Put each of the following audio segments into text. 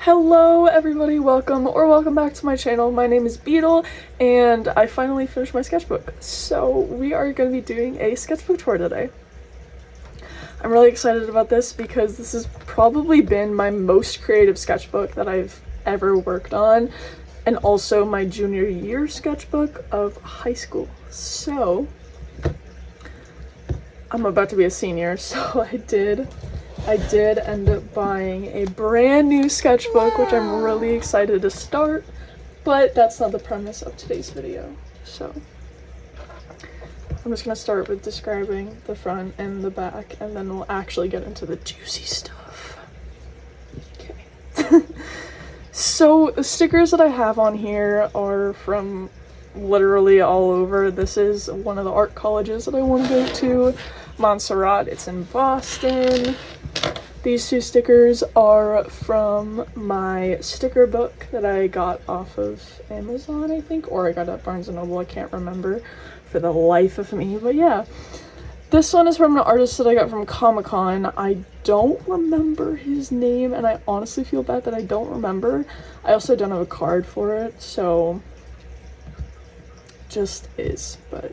Hello everybody, welcome back to my channel. My name is Beetle and I finally finished my sketchbook. So we are going to be doing a sketchbook tour today. I'm really excited about this because this has probably been my most creative sketchbook that I've ever worked on, and also my junior year sketchbook of high school. So I'm about to be a senior, so I did end up buying a brand new sketchbook, which I'm really excited to start, but that's not the premise of today's video. So I'm just gonna start with describing the front and the back, and then we'll actually get into the juicy stuff. Okay. So the stickers that I have on here are from literally all over. This is one of the art colleges that I want to go to, Montserrat. It's in Boston. These two stickers are from my sticker book that I got off of Amazon, I think, or I got at Barnes & Noble. I can't remember for the life of me, but yeah. This one is from an artist that I got from Comic-Con. I don't remember his name, and I honestly feel bad that I don't remember. I also don't have a card for it, so just is, but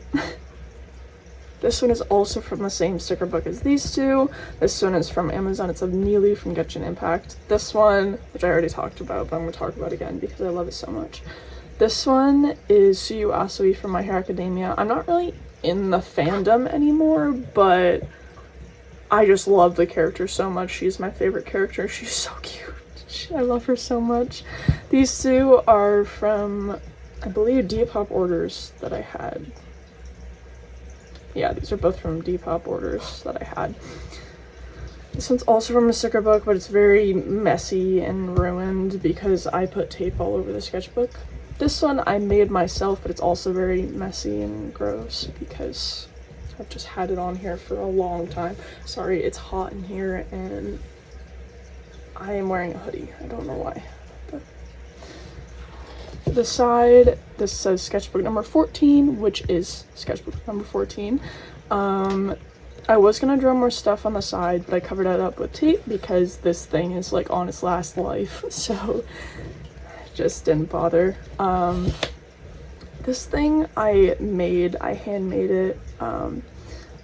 this one is also from the same sticker book as these two. This one is from Amazon. It's of Neely from Genshin Impact. This one, which I already talked about, but I'm going to talk about again because I love it so much. This one is Suyu Asui from My Hero Academia. I'm not really in the fandom anymore, but I just love the character so much. She's my favorite character. She's so cute. I love her so much. These two are from, I believe, Depop orders that I had. Yeah, these are both from Depop orders that I had. This one's also from a sticker book, but it's very messy and ruined because I put tape all over the sketchbook. This one I made myself, but it's also very messy and gross because I've just had it on here for a long time. Sorry, it's hot in here and I am wearing a hoodie. I don't know why. But the side, this says sketchbook number 14, which is sketchbook number 14. I was gonna draw more stuff on the side, but I covered it up with tape because this thing is like on its last life, so just didn't bother. This thing I handmade it.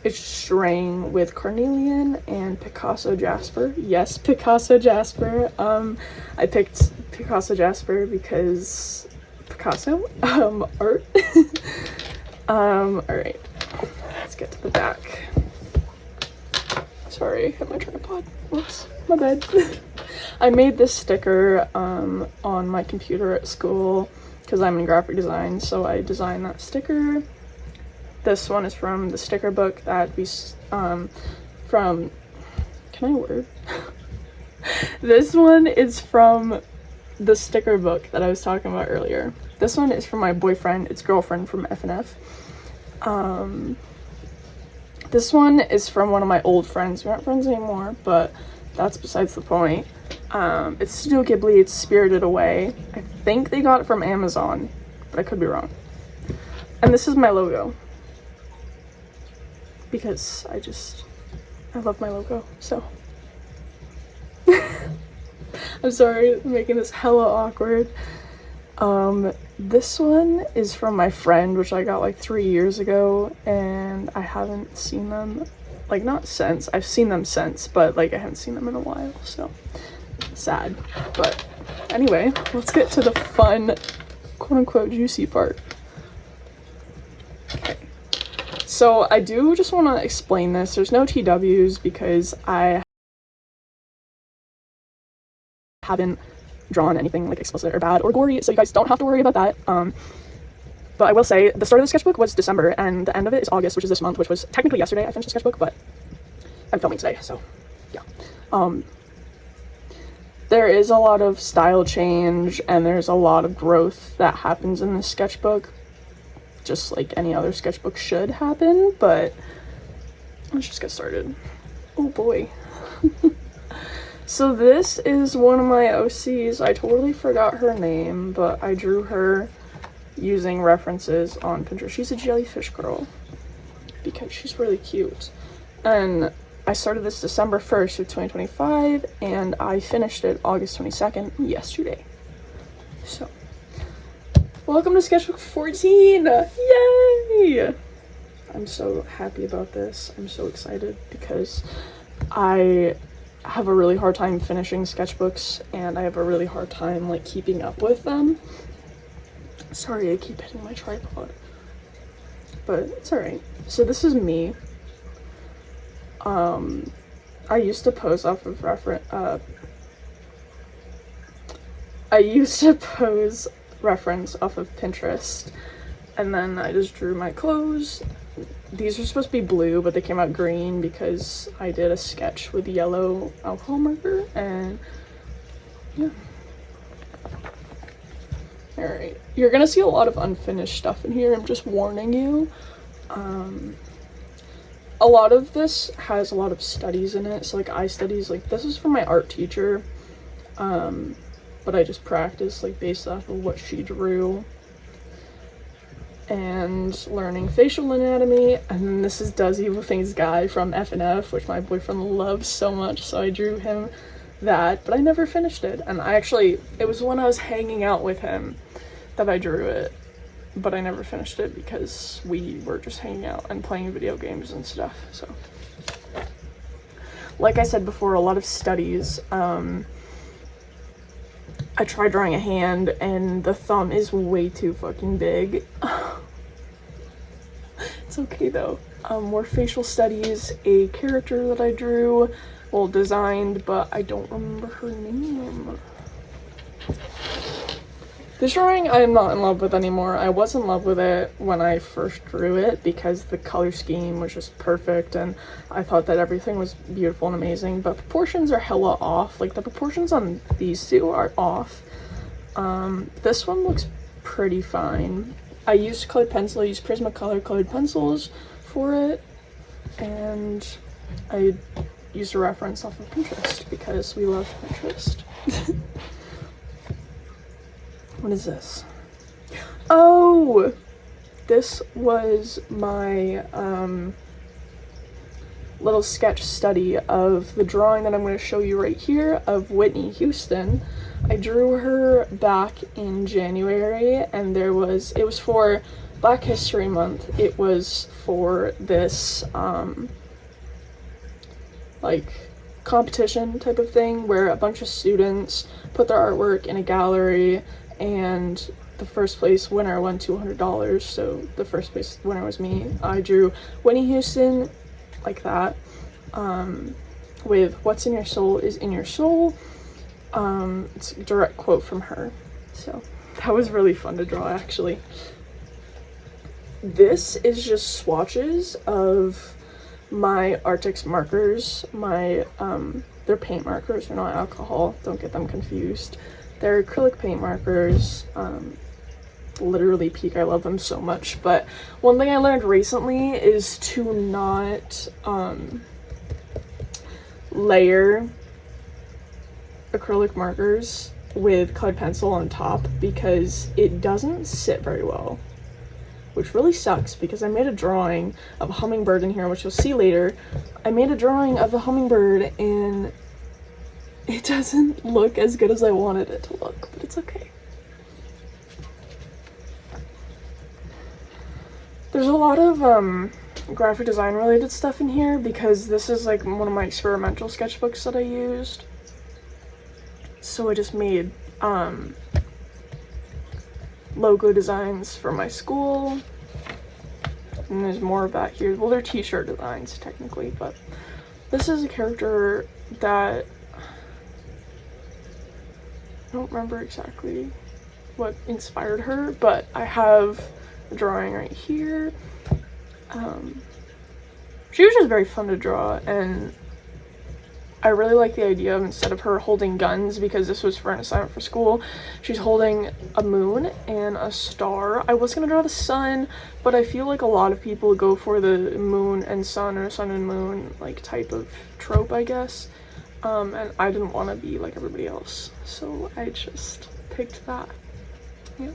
It's string with carnelian and Picasso Jasper. Yes, Picasso Jasper. I picked Picasso Jasper because Picasso, art. Alright, let's get to the back. Sorry, I hit my tripod. Whoops, my bad. I made this sticker on my computer at school because I'm in graphic design, so I designed that sticker. This one is from the sticker book that we, can I word? This one is from the sticker book that I was talking about earlier. This one is from my boyfriend, it's girlfriend from FNF. This one is from one of my old friends. We aren't friends anymore, but that's besides the point. It's Studio Ghibli, it's Spirited Away. I think they got it from Amazon, but I could be wrong. And this is my logo, because I love my logo, so. I'm sorry, I'm making this hella awkward. This one is from my friend, which I got like 3 years ago, and I haven't seen them, like, not since. I've seen them since, but like I haven't seen them in a while, so sad. But anyway, let's get to the fun, quote-unquote juicy part. Okay. So I do just want to explain this. There's no TWs because I haven't drawn anything like explicit or bad or gory, so you guys don't have to worry about that. But I will say the start of the sketchbook was December and the end of it is August, which is this month, which was technically yesterday I finished the sketchbook, but I'm filming today, so yeah. There is a lot of style change and there's a lot of growth that happens in this sketchbook, just like any other sketchbook should happen, but let's just get started. Oh boy. So this is one of my OCs. I totally forgot her name, but I drew her using references on Pinterest. She's a jellyfish girl because she's really cute. And I started this December 1st of 2025, and I finished it August 22nd, yesterday. So, welcome to sketchbook 14! Yay! I'm so happy about this. I'm so excited because I have a really hard time finishing sketchbooks, and I have a really hard time like keeping up with them. Sorry, I keep hitting my tripod, but it's alright. So this is me. I used to pose off of reference off of Pinterest, and then I just drew my clothes. These are supposed to be blue, but they came out green because I did a sketch with yellow alcohol marker, and yeah. Alright, you're gonna see a lot of unfinished stuff in here, I'm just warning you. A lot of this has a lot of studies in it, so like eye studies, like this is from my art teacher, but I just practiced like based off of what she drew, and learning facial anatomy. And this is Does Evil Things Guy from F&F, which my boyfriend loves so much, so I drew him that, but I never finished it. And it was when I was hanging out with him that I drew it, but I never finished it because we were just hanging out and playing video games and stuff. So, like I said before, a lot of studies. I tried drawing a hand, and the thumb is way too fucking big. It's okay though. More facial studies, a character that I drew, well, designed, but I don't remember her name. This drawing I am not in love with anymore. I was in love with it when I first drew it because the color scheme was just perfect, and I thought that everything was beautiful and amazing, but proportions are hella off. Like, the proportions on these two are off. This one looks pretty fine. I used colored pencil, I used Prismacolor colored pencils for it, and I used a reference off of Pinterest because we love Pinterest. What is this? Oh! This was my little sketch study of the drawing that I'm going to show you right here of Whitney Houston. I drew her back in January, and it was for Black History Month. It was for this like competition type of thing where a bunch of students put their artwork in a gallery, and the first place winner won $200. So the first place winner was me. I drew Whitney Houston like that, with "What's in your soul is in your soul." It's a direct quote from her. So that was really fun to draw, actually. This is just swatches of my Arctic markers. They're paint markers, they're not alcohol, don't get them confused. They're acrylic paint markers, literally peak, I love them so much. But one thing I learned recently is to not layer acrylic markers with colored pencil on top because it doesn't sit very well, which really sucks because I made a drawing of a hummingbird in here, which you'll see later. I made a drawing of the hummingbird and it doesn't look as good as I wanted it to look, but it's okay. There's a lot of graphic design related stuff in here because this is like one of my experimental sketchbooks that I used. So I just made logo designs for my school, and there's more of that here. Well, they're t-shirt designs technically, but this is a character that I don't remember exactly what inspired her, but I have a drawing right here. She was just very fun to draw, and I really like the idea of, instead of her holding guns, because this was for an assignment for school, she's holding a moon and a star. I was gonna draw the sun, but I feel like a lot of people go for the moon and sun, or sun and moon like type of trope, I guess. And I didn't want to be like everybody else, so I just picked that. Yeah.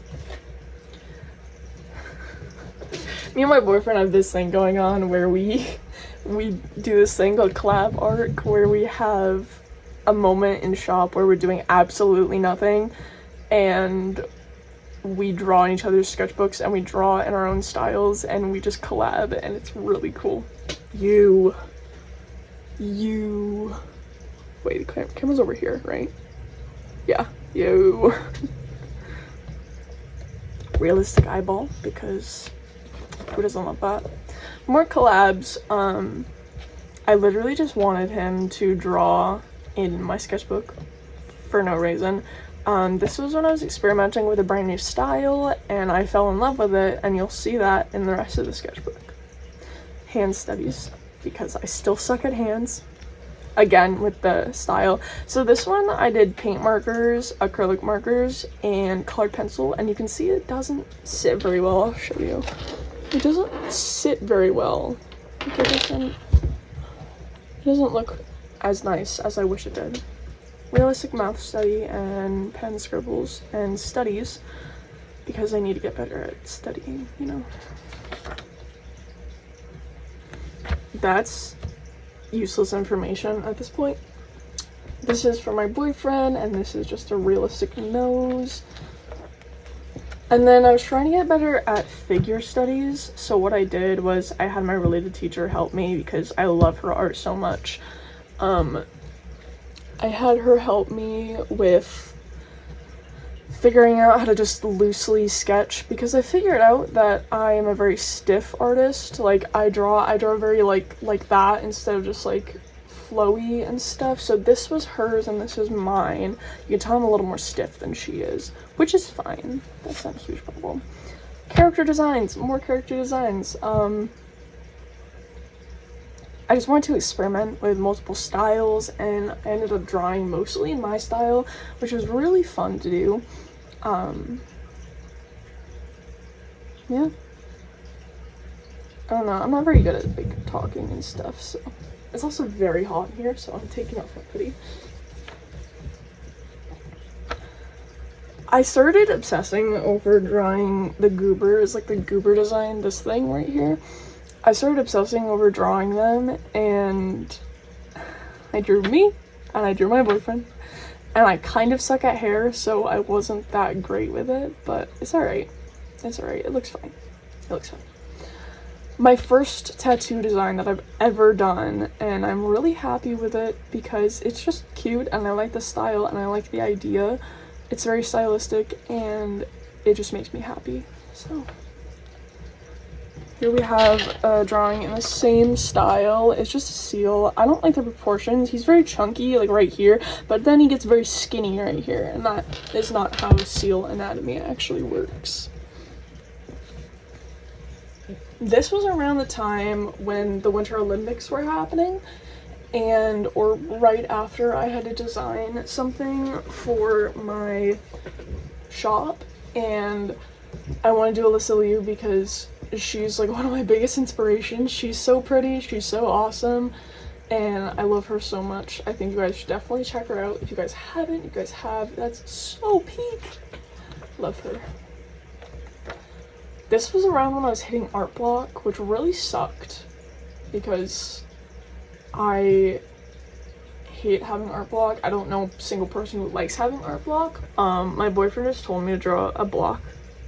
Me and my boyfriend have this thing going on where we we do this thing called collab arc where we have a moment in shop where we're doing absolutely nothing and we draw in each other's sketchbooks and we draw in our own styles and we just collab, and it's really cool. You wait, the camera's over here, right? Yeah, you. Realistic eyeball, because who doesn't love that? More collabs. I literally just wanted him to draw in my sketchbook for no reason. This was when I was experimenting with a brand new style and I fell in love with it, and you'll see that in the rest of the sketchbook. Hand studies, because I still suck at hands. Again, with the style. So this one I did paint markers, acrylic markers, and colored pencil, and you can see it doesn't sit very well. I'll show you. It doesn't sit very well. It doesn't look as nice as I wish it did. Realistic mouth study and pen scribbles and studies, because I need to get better at studying, you know. That's useless information at this point. This is for my boyfriend, and this is just a realistic nose. And then I was trying to get better at figure studies, so what I did was I had my related teacher help me because I love her art so much. I had her help me with figuring out how to just loosely sketch, because I figured out that I am a very stiff artist. Like I draw very like that instead of just like flowy and stuff. So this was hers and this is mine. You can tell I'm a little more stiff than she is, which is fine. That's not a huge problem. Character designs, more character designs. I just wanted to experiment with multiple styles, and I ended up drawing mostly in my style, which was really fun to do. Yeah. I don't know, I'm not very good at like talking and stuff, so. It's also very hot in here, so I'm taking off my hoodie. I started obsessing over drawing the goobers, like the goober design, this thing right here. I started obsessing over drawing them, and I drew me, and I drew my boyfriend, and I kind of suck at hair, so I wasn't that great with it, but it's alright. It's alright, it looks fine. It looks fine. My first tattoo design that I've ever done, and I'm really happy with it because it's just cute, and I like the style, and I like the idea. It's very stylistic, and it just makes me happy, so. Here we have a drawing in the same style. It's just a seal. I don't like the proportions. He's very chunky, like right here, but then he gets very skinny right here, and that is not how seal anatomy actually works. This was around the time when the Winter Olympics were happening, or right after I had to design something for my shop, and I want to do Alyssa Liu because she's like one of my biggest inspirations. She's so pretty, she's so awesome, and I love her so much. I think you guys should definitely check her out. If you guys haven't, you guys have. That's so peak. Love her. This was around when I was hitting art block, which really sucked because I hate having art block. I don't know a single person who likes having art block. My boyfriend just told me to draw a block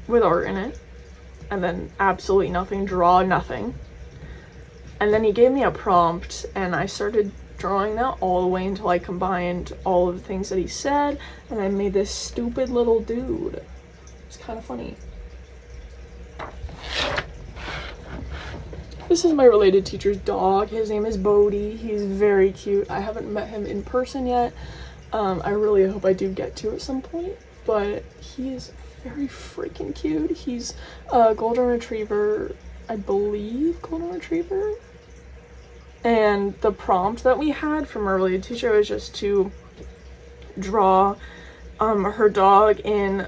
with art in it, and then absolutely nothing, draw nothing. And then he gave me a prompt, and I started drawing that all the way until I combined all of the things that he said, and I made this stupid little dude. It's kind of funny. This is my related teacher's dog. His name is Bodhi. He's very cute. I haven't met him in person yet. I really hope I do get to at some point, but he is very freaking cute. He's a golden retriever, I believe, golden retriever. And the prompt that we had from our related teacher was just to draw her dog in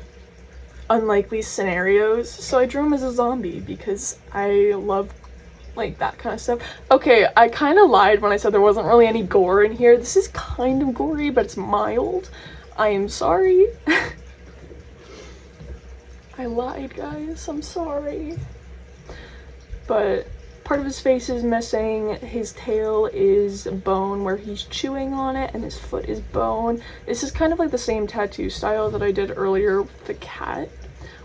unlikely scenarios. So I drew him as a zombie because I love like that kind of stuff. Okay, I kind of lied when I said there wasn't really any gore in here. This is kind of gory, but it's mild. I am sorry. I lied, guys. I'm sorry. But part of his face is missing. His tail is bone where he's chewing on it, and his foot is bone. This is kind of like the same tattoo style that I did earlier with the cat,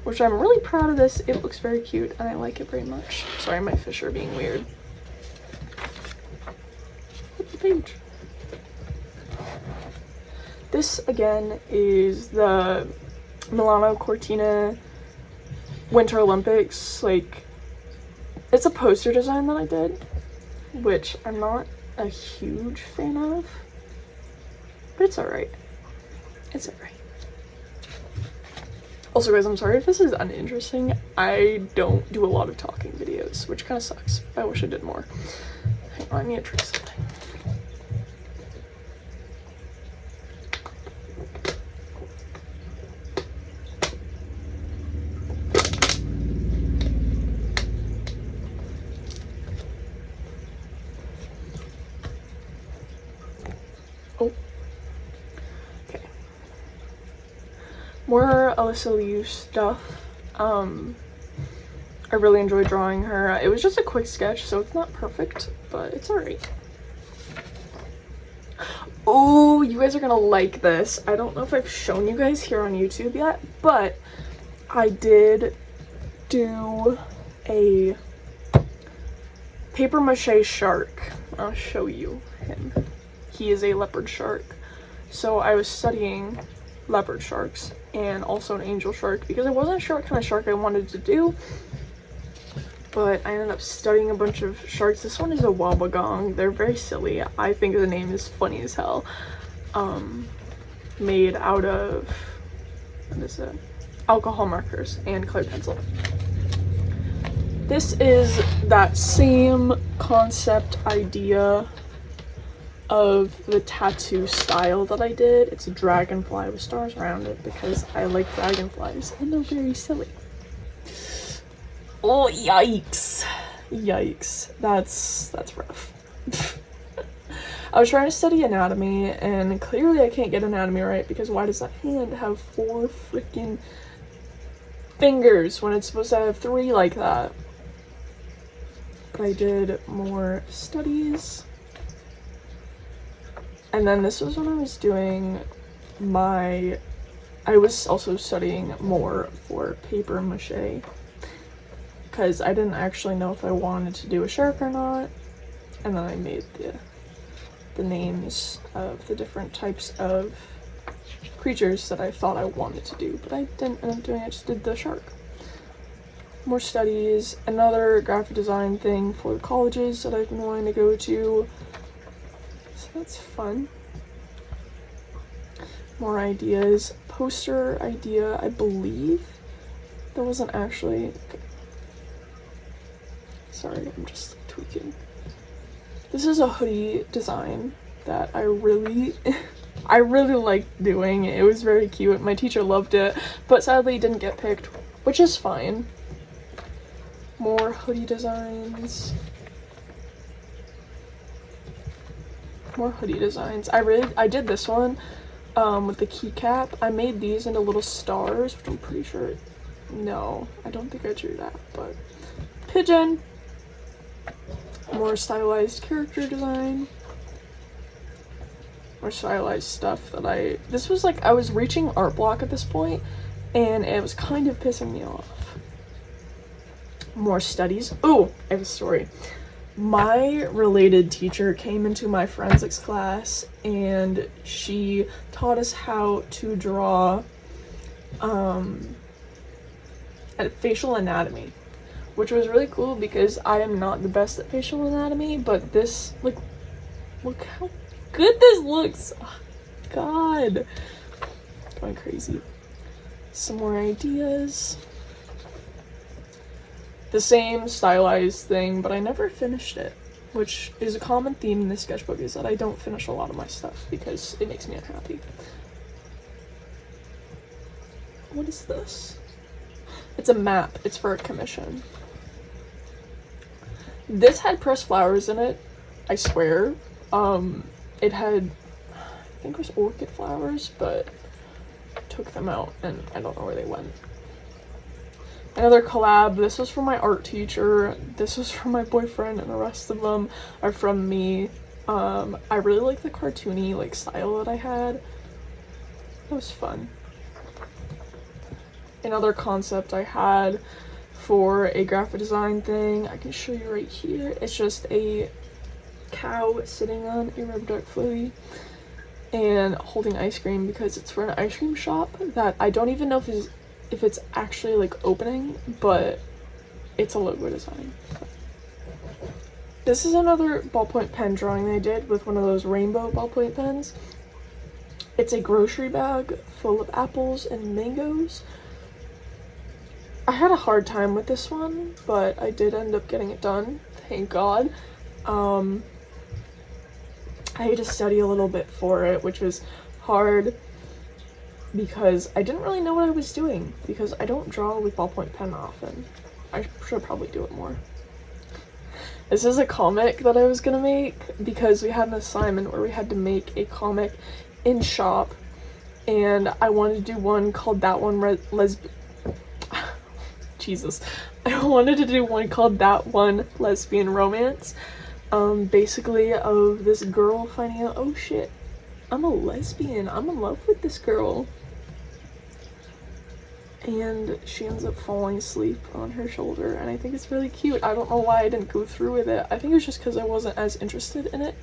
which I'm really proud of this. It looks very cute and I like it very much. Sorry, my fish are being weird. Flip the page. This again is the Milano Cortina Winter Olympics. Like, it's a poster design that I did, which I'm not a huge fan of, but it's alright. It's alright. Also guys, I'm sorry if this is uninteresting. I don't do a lot of talking videos, which kind of sucks. I wish I did more. Hang on, I need to try something. Oh. Okay. More Alyssa Liu stuff. I really enjoyed drawing her. It was just a quick sketch, so it's not perfect, but it's alright. Oh, you guys are gonna like this. I don't know if I've shown you guys here on YouTube yet, but I did do a paper mache shark. I'll show you him. He is a leopard shark. So I was studying leopard sharks and also an angel shark because I wasn't sure what kind of shark I wanted to do, but I ended up studying a bunch of sharks. This one is a wobbegong. They're very silly. I think the name is funny as hell. Made out of, what is it? Alcohol markers and colored pencil. This is that same concept idea of the tattoo style that I did. It's a dragonfly with stars around it because I like dragonflies and they're very silly. Oh, yikes. Yikes. That's rough. I was trying to study anatomy and clearly I can't get anatomy right because why does that hand have 4 freaking fingers when it's supposed to have 3 like that? But I did more studies. And then this was when I was doing I was also studying more for paper mache because I didn't actually know if I wanted to do a shark or not. And then I made the names of the different types of creatures that I thought I wanted to do, but I didn't end up doing it, I just did the shark. More studies, another graphic design thing for the colleges that I've been wanting to go to. So that's fun. More ideas. Poster idea, I believe. That wasn't actually... Sorry, I'm just tweaking. This is a hoodie design that I really liked doing. It was very cute. My teacher loved it, but sadly it didn't get picked, which is fine. More hoodie designs. More hoodie designs. I did this one with the keycap. I made these into little stars, which I'm pretty sure, no, I don't think I drew that, but pigeon. More stylized character design. More stylized stuff that this was like, I was reaching art block at this point and it was kind of pissing me off. More studies. Oh, I have a story. My related teacher came into my forensics class and she taught us how to draw facial anatomy, which was really cool because I am not the best at facial anatomy, but this, like, look how good this looks. Oh, God. Going crazy. Some more ideas. The same stylized thing, but I never finished it, which is a common theme in this sketchbook, is that I don't finish a lot of my stuff because it makes me unhappy. What is this? It's a map. It's for a commission. This had pressed flowers in it, I swear. It had, I think it was orchid flowers, but I took them out and I don't know where they went. Another collab. This was from my art teacher. This was from my boyfriend, and the rest of them are from me. I really like the cartoony like style that I had. It was fun. Another concept I had for a graphic design thing, I can show you right here. It's just a cow sitting on a rubber duck floaty and holding ice cream, because it's for an ice cream shop that I don't even know if it's actually like opening, but it's a logo design. This is another ballpoint pen drawing I did with one of those rainbow ballpoint pens. It's a grocery bag full of apples and mangoes. I had a hard time with this one, but I did end up getting it done, thank God. I had to study a little bit for it, which was hard because I didn't really know what I was doing, because I don't draw with ballpoint pen often. I should probably do it more. This is a comic that I was gonna make because we had an assignment where we had to make a comic in shop, and I wanted to do one called That One Jesus. I wanted to do one called That One Lesbian Romance. Basically of this girl finding out, oh shit, I'm a lesbian, I'm in love with this girl. And she ends up falling asleep on her shoulder, and I think it's really cute. I don't know why I didn't go through with it. I think it was just because I wasn't as interested in it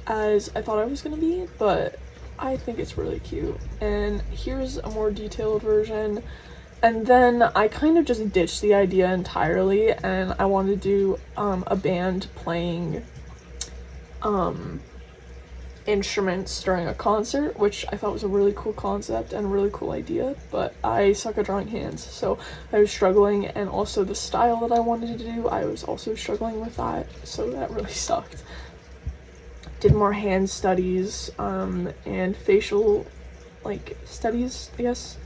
as I thought I was gonna be, but I think it's really cute. And here's a more detailed version. And then I kind of just ditched the idea entirely, and I wanted to do a band playing instruments during a concert, which I thought was a really cool concept and a really cool idea, but I suck at drawing hands, so I was struggling, and also the style that I wanted to do, I was also struggling with that, so that really sucked. Did more hand studies and facial like studies, I guess.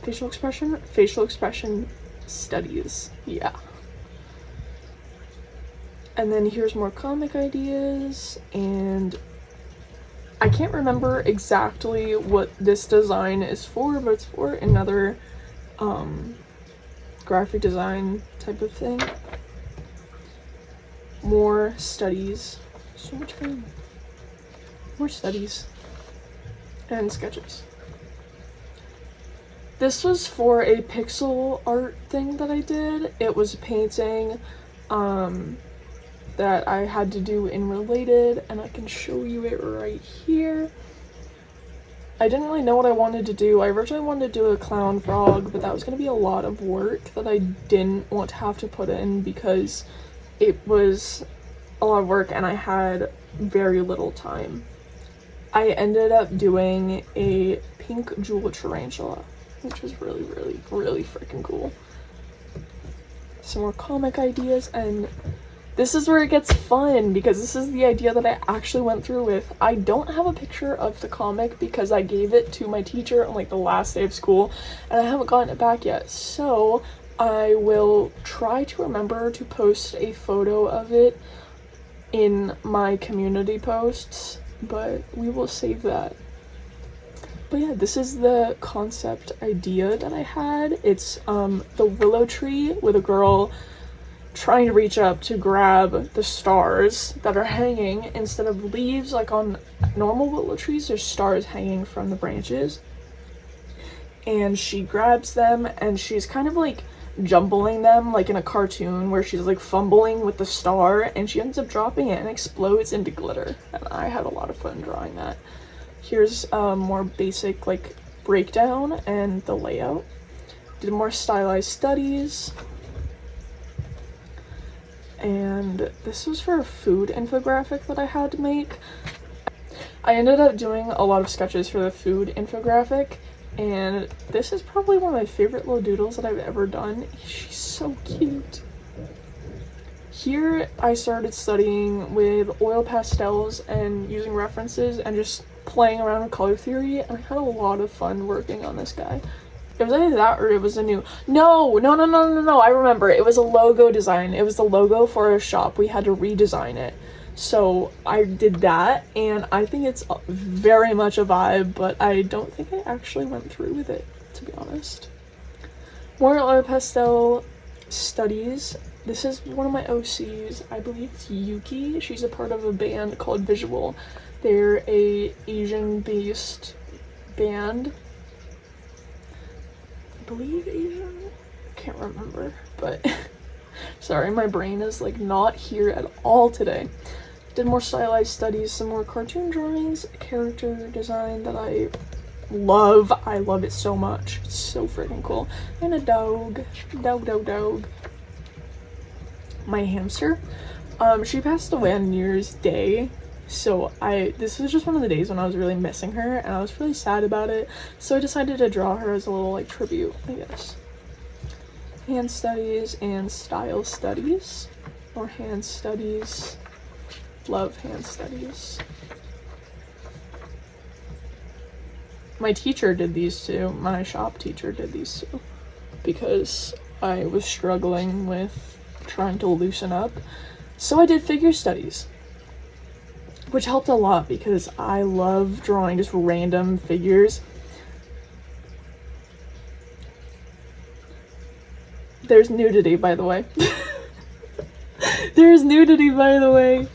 Facial expression studies, yeah. And then here's more comic ideas, and I can't remember exactly what this design is for, but it's for another graphic design type of thing. More studies. So much fun. More studies. And sketches. This was for a pixel art thing that I did. It was a painting that I had to do in Related, and I can show you it right here. I didn't really know what I wanted to do. I originally wanted to do a clown frog, but that was going to be a lot of work that I didn't want to have to put in because it was a lot of work and I had very little time. I ended up doing a pink jewel tarantula, which was really, really, really freaking cool. Some more comic ideas, and this is where it gets fun because this is the idea that I actually went through with. I don't have a picture of the comic because I gave it to my teacher on like the last day of school and I haven't gotten it back yet. So I will try to remember to post a photo of it in my community posts, but we will save that. But yeah, this is the concept idea that I had. It's the willow tree with a girl trying to reach up to grab the stars that are hanging. Instead of leaves like on normal willow trees, there's stars hanging from the branches. And she grabs them and she's kind of like jumbling them like in a cartoon where she's like fumbling with the star, and she ends up dropping it and explodes into glitter. And I had a lot of fun drawing that. Here's a more basic like breakdown and the layout. Did more stylized studies. And this was for a food infographic that I had to make. I ended up doing a lot of sketches for the food infographic, and this is probably one of my favorite little doodles that I've ever done. She's so cute. Here I started studying with oil pastels and using references and just playing around with color theory, and I had a lot of fun working on this guy. It was either that or it was a new... No, I remember. It was a logo design. It was the logo for a shop. We had to redesign it. So I did that, and I think it's very much a vibe, but I don't think I actually went through with it, to be honest. More oil pastel studies. This is one of my OCs. I believe it's Yuki. She's a part of a band called Visual. They're a Asian-based band. I believe Asian? I can't remember, but sorry, my brain is like not here at all today. Did more stylized studies, some more cartoon drawings, character design that I love. I love it so much. It's so freaking cool. And a dog. Dog. My hamster. She passed away on New Year's Day. So this was just one of the days when I was really missing her and I was really sad about it. So I decided to draw her as a little like tribute, I guess. Hand studies and style studies. Or hand studies. Love hand studies. My teacher did these too. My shop teacher did these too. Because I was struggling with trying to loosen up. So I did figure studies. Which helped a lot because I love drawing just random figures. There's nudity, by the way. There's nudity, by the way.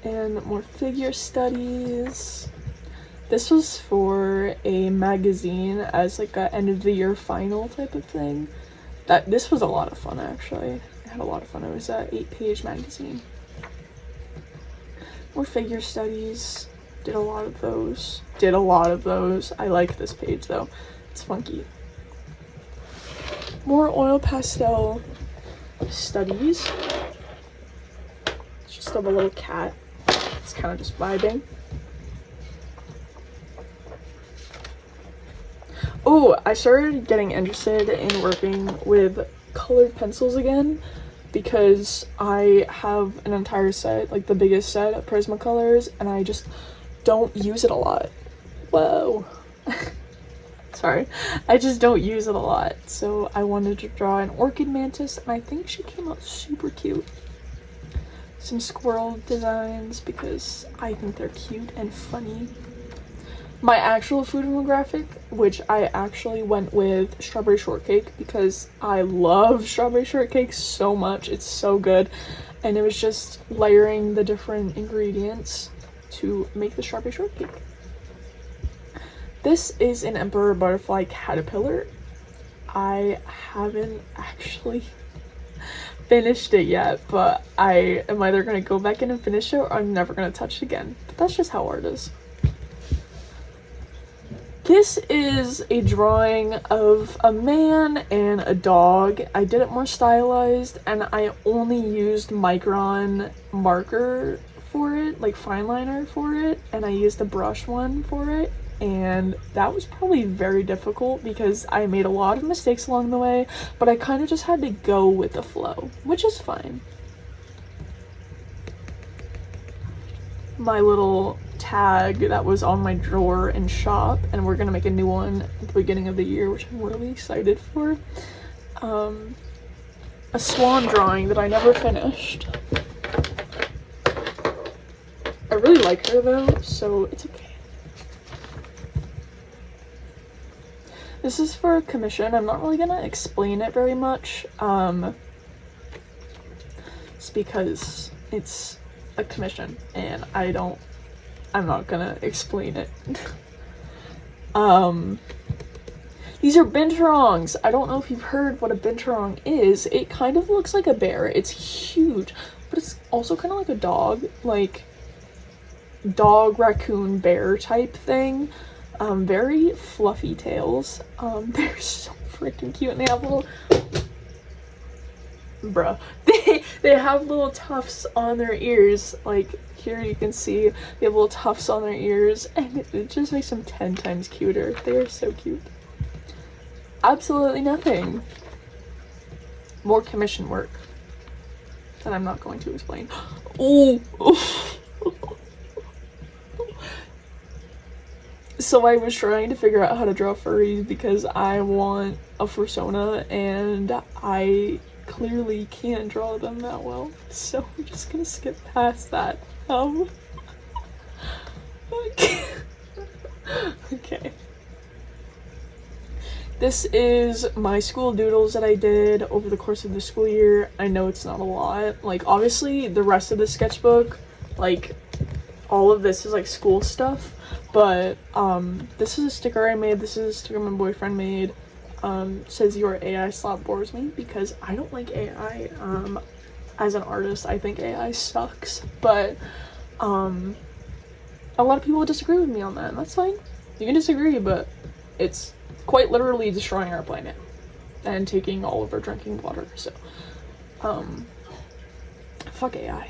And more figure studies. This was for a magazine as like a end of the year final type of thing. This was a lot of fun actually. I had a lot of fun. It was a 8-page magazine. More figure studies. Did a lot of those. I like this page though. It's funky. More oil pastel studies. It's just of a little cat. It's kind of just vibing. Oh, I started getting interested in working with colored pencils again because I have an entire set, like the biggest set of Prismacolors, and I just don't use it a lot. Whoa. Sorry. I just don't use it a lot. So I wanted to draw an orchid mantis, and I think she came out super cute. Some squirrel designs because I think they're cute and funny. My actual food demographic, which I actually went with strawberry shortcake because I love strawberry shortcake so much. It's so good. And it was just layering the different ingredients to make the strawberry shortcake. This is an emperor butterfly caterpillar. I haven't actually finished it yet, but I am either going to go back in and finish it or I'm never going to touch it again. But that's just how art is. This is a drawing of a man and a dog. I did it more stylized and I only used Micron marker for it, like fine liner for it, and I used a brush one for it, and that was probably very difficult because I made a lot of mistakes along the way, but I kind of just had to go with the flow, which is fine. My little tag that was on my drawer in shop, and we're gonna make a new one at the beginning of the year, which I'm really excited for. A swan drawing that I never finished. I really like her though, so it's okay. This is for a commission. I'm not really gonna explain it very much. It's because it's a commission and I'm not gonna explain it. These are binturongs. I don't know if you've heard what a binturong is. It kind of looks like a bear. It's huge, but it's also kind of like a dog, like dog, raccoon, bear type thing. Very fluffy tails. They're so freaking cute, and they have little they have little tufts on their ears. Like here you can see they have little tufts on their ears, and it just makes them 10 times cuter. They are so cute. Absolutely nothing. More commission work that I'm not going to explain. Oh. So I was trying to figure out how to draw furries because I want a fursona and I clearly can't draw them that well, so I'm just gonna skip past that. Okay. This is my school doodles that I did over the course of the school year. I know it's not a lot. Like, obviously, the rest of the sketchbook, like, all of this is, like, school stuff. But, this is a sticker I made. This is a sticker my boyfriend made. Says your AI slot bores me, because I don't like AI. As an artist, I think AI sucks. But, a lot of people disagree with me on that, and that's fine. You can disagree, but it's quite literally destroying our planet and taking all of our drinking water, so fuck AI.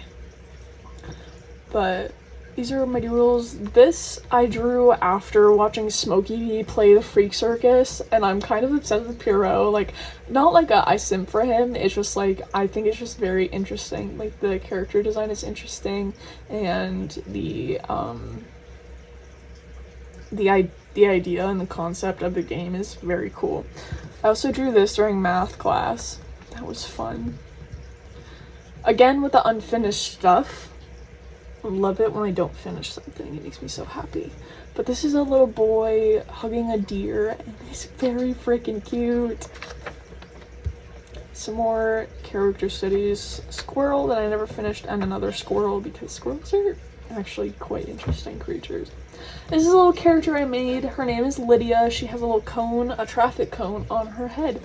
But these are my doodles. This I drew after watching Smokey D play the Freak Circus, and I'm kind of obsessed with Pierrot. Like, not like I simp for him, it's just like, I think it's just very interesting. Like, the character design is interesting, and the idea and the concept of the game is very cool. I also drew this during math class. That was fun. Again, with the unfinished stuff. I love it when I don't finish something. It makes me so happy. But this is a little boy hugging a deer, and he's very freaking cute. Some more character studies. Squirrel that I never finished, and another squirrel, because squirrels are actually quite interesting creatures. This is a little character I made. Her name is Lydia. She has a little cone, a traffic cone, on her head.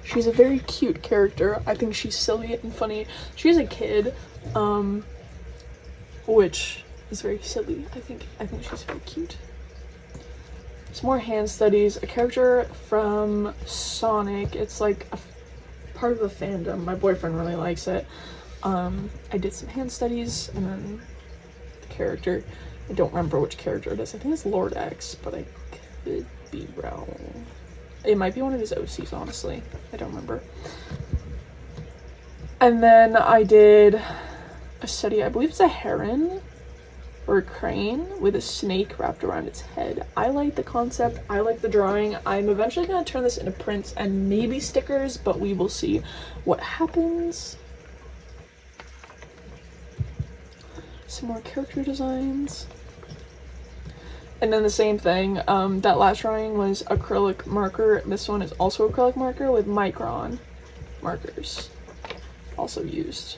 She's a very cute character. I think she's silly and funny. She's a kid, which is very silly. I think she's very cute. Some more hand studies. A character from Sonic. It's like a part of a fandom. My boyfriend really likes it. I did some hand studies, and then the character. I don't remember which character it is. I think it's Lord X, but I could be wrong. It might be one of his OCs, honestly. I don't remember. And then I did a study, I believe it's a heron or a crane with a snake wrapped around its head. I like the concept. I like the drawing. I'm eventually going to turn this into prints and maybe stickers, but we will see what happens. Some more character designs. And then the same thing, that last drawing was acrylic marker. This one is also acrylic marker with micron markers also used.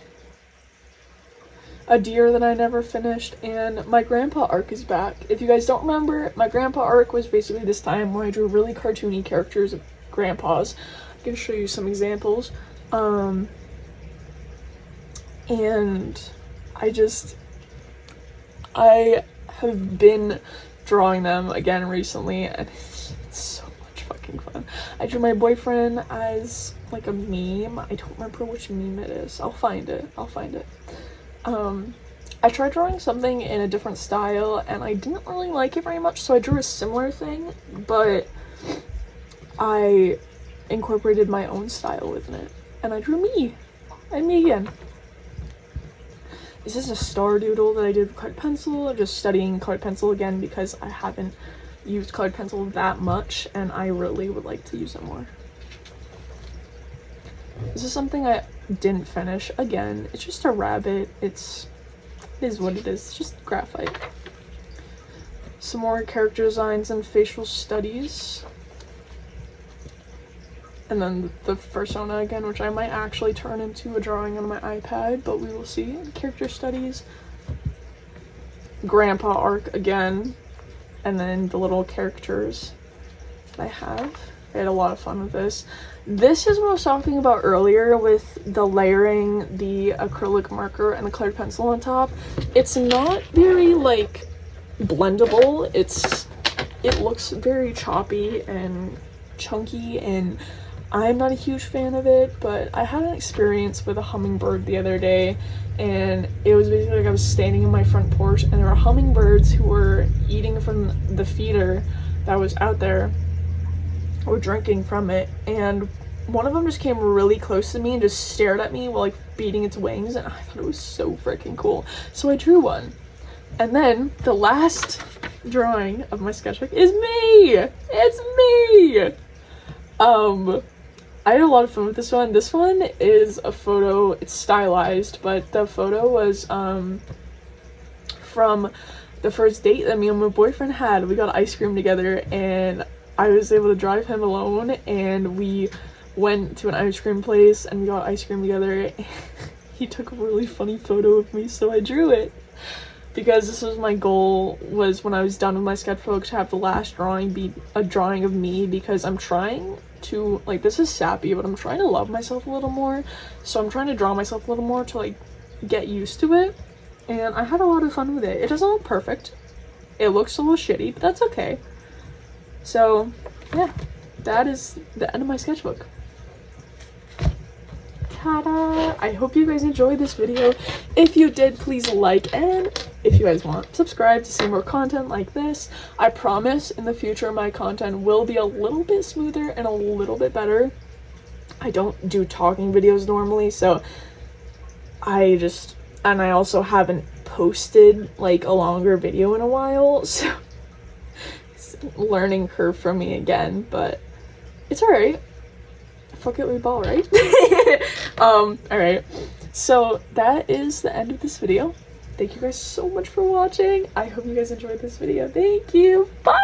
A deer that I never finished, and my grandpa arc is back. If you guys don't remember, my grandpa arc was basically this time where I drew really cartoony characters of grandpas. I'm gonna show you some examples. And I have been drawing them again recently, and it's so much fucking fun. I drew my boyfriend as like a meme. I don't remember which meme it is. I'll find it. I tried drawing something in a different style, and I didn't really like it very much, so I drew a similar thing, but I incorporated my own style within it, and I drew me. I'm me again. This is a star doodle that I did with colored pencil. I'm just studying colored pencil again because I haven't used colored pencil that much, and I really would like to use it more. This is something I didn't finish. Again, it's just a rabbit. It is what it is. It's just graphite. Some more character designs and facial studies. And then the persona again, which I might actually turn into a drawing on my iPad, but we will see. Character studies. Grandpa arc again. And then the little characters that I have. I had a lot of fun with this. This is what I was talking about earlier with the layering the acrylic marker and the colored pencil on top. It's not very, like, blendable. It looks very choppy and chunky, and I'm not a huge fan of it, but I had an experience with a hummingbird the other day, and it was basically like I was standing in my front porch, and there were hummingbirds who were eating from the feeder that was out there, or drinking from it, and one of them just came really close to me and just stared at me while like beating its wings, and I thought it was so freaking cool. So I drew one. And then the last drawing of my sketchbook is me! It's me! I had a lot of fun with this one. This one is a photo, it's stylized, but the photo was from the first date that me and my boyfriend had. We got ice cream together, and I was able to drive him alone, and we went to an ice cream place and we got ice cream together. He took a really funny photo of me, so I drew it. Because this was my goal, was when I was done with my sketchbook to have the last drawing be a drawing of me, because I'm trying to, like, this is sappy, but I'm trying to love myself a little more. So I'm trying to draw myself a little more to, like, get used to it. And I had a lot of fun with it. It doesn't look perfect. It looks a little shitty, but that's okay. So, yeah, that is the end of my sketchbook. Ta-da! I hope you guys enjoyed this video. If you did, please like, and if you guys want, subscribe to see more content like this. I promise in the future my content will be a little bit smoother and a little bit better. I don't do talking videos normally, so and I also haven't posted like a longer video in a while, so it's a learning curve for me again, but it's alright. Fuck it, we ball, right? Alright, so that is the end of this video. Thank you guys so much for watching. I hope you guys enjoyed this video. Thank you. Bye!